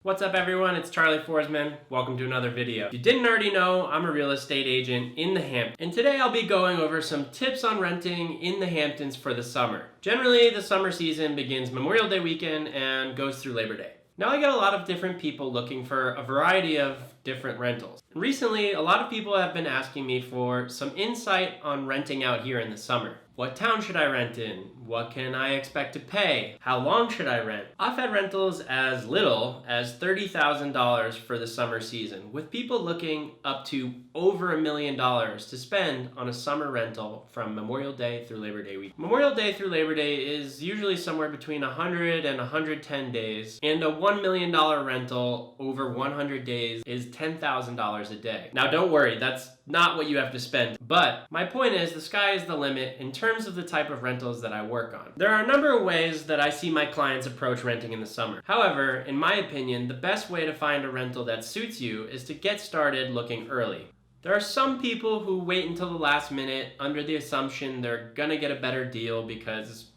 What's up everyone, it's Charlie Forsman. Welcome to another video. If you didn't already know, I'm a real estate agent in the Hamptons. And today I'll be going over some tips on renting in the Hamptons for the summer. Generally, the summer season begins Memorial Day weekend and goes through Labor Day. Now I get a lot of different people looking for a variety of different rentals. Recently, a lot of people have been asking me for some insight on renting out here in the summer. What town should I rent in? What can I expect to pay? How long should I rent? I've had rentals as little as $30,000 for the summer season, with people looking up to over $1 million to spend on a summer rental from Memorial Day through Labor Day week. Memorial Day through Labor Day is usually somewhere between 100 and 110 days, and a $1 million rental over 100 days is $10,000 a day. Now don't worry, that's not what you have to spend, but my point is the sky is the limit in terms of the type of rentals that I work on. There are a number of ways that I see my clients approach renting in the summer. However, in my opinion, the best way to find a rental that suits you is to get started looking early. There are some people who wait until the last minute under the assumption they're gonna get a better deal because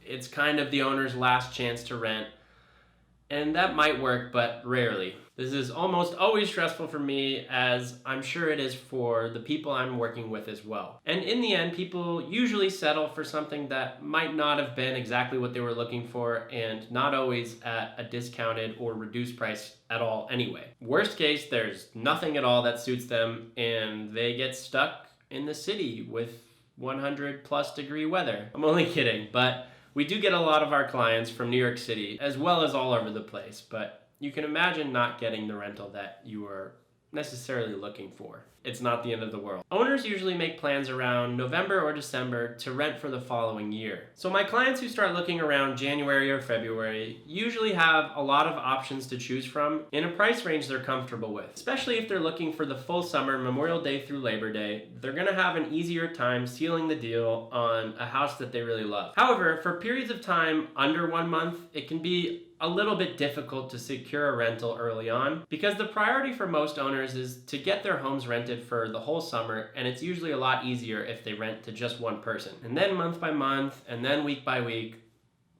it's kind of the owner's last chance to rent. And that might work, but rarely. This is almost always stressful for me, as I'm sure it is for the people I'm working with as well. And in the end, people usually settle for something that might not have been exactly what they were looking for, and not always at a discounted or reduced price at all anyway. Worst case, there's nothing at all that suits them, and they get stuck in the city with 100+ degree weather. I'm only kidding, but we do get a lot of our clients from New York City, as well as all over the place, but you can imagine not getting the rental that you are necessarily looking for. It's not the end of the world. Owners usually make plans around November or December to rent for the following year. So my clients who start looking around January or February usually have a lot of options to choose from in a price range they're comfortable with. Especially if they're looking for the full summer, Memorial Day through Labor Day, they're gonna have an easier time sealing the deal on a house that they really love. However, for periods of time under 1 month, it can be a little bit difficult to secure a rental early on, because the priority for most owners is to get their homes rented for the whole summer, and it's usually a lot easier if they rent to just one person. And then month by month, and then week by week,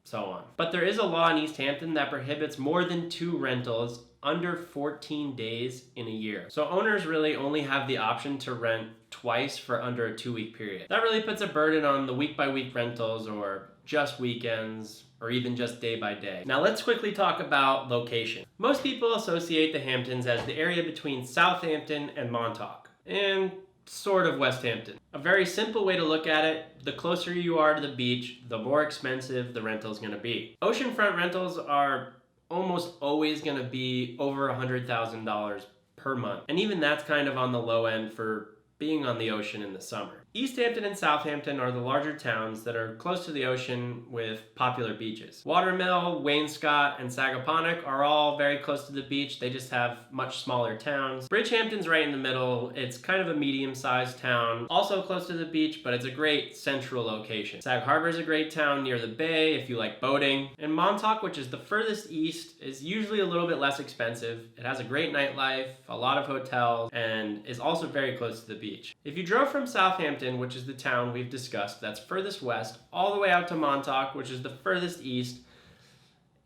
so on. But there is a law in East Hampton that prohibits more than 2 rentals under 14 days in a year. So owners really only have the option to rent twice for under a 2-week period. That really puts a burden on the week by week rentals, or just weekends, or even just day by day. Now let's quickly talk about location. Most people associate the Hamptons as the area between Southampton and Montauk, and sort of West Hampton. A very simple way to look at it, the closer you are to the beach, the more expensive the rental is gonna be. Oceanfront rentals are almost always gonna be over $100,000 per month, and even that's kind of on the low end for being on the ocean in the summer. East Hampton and Southampton are the larger towns that are close to the ocean with popular beaches. Watermill, Wainscott, and Sagaponack are all very close to the beach. They just have much smaller towns. Bridgehampton's right in the middle. It's kind of a medium-sized town, also close to the beach, but it's a great central location. Sag Harbor is a great town near the bay if you like boating. And Montauk, which is the furthest east, is usually a little bit less expensive. It has a great nightlife, a lot of hotels, and is also very close to the beach. If you drove from Southampton, which is the town we've discussed that's furthest west, all the way out to Montauk, which is the furthest east,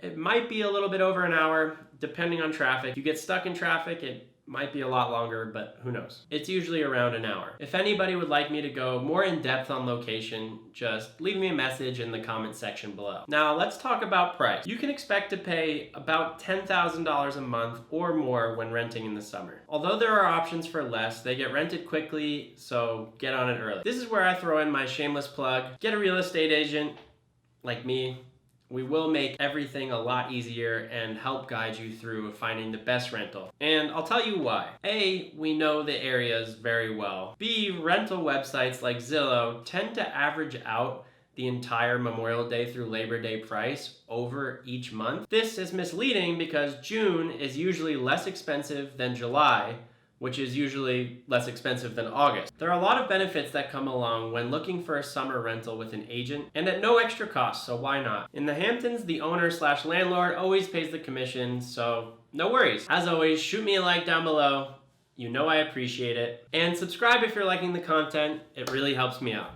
it might be a little bit over an hour, depending on traffic. If you get stuck in traffic, it might be a lot longer, but who knows? It's usually around an hour. If anybody would like me to go more in depth on location, just leave me a message in the comment section below. Now let's talk about price. You can expect to pay about $10,000 a month or more when renting in the summer. Although there are options for less, they get rented quickly, so get on it early. This is where I throw in my shameless plug. Get a real estate agent like me. We will make everything a lot easier and help guide you through finding the best rental. And I'll tell you why. A, we know the areas very well. B, rental websites like Zillow tend to average out the entire Memorial Day through Labor Day price over each month. This is misleading because June is usually less expensive than July, which is usually less expensive than August. There are a lot of benefits that come along when looking for a summer rental with an agent, and at no extra cost, so why not? In the Hamptons, the owner/landlord always pays the commission, so no worries. As always, shoot me a like down below. You know I appreciate it. And subscribe if you're liking the content. It really helps me out.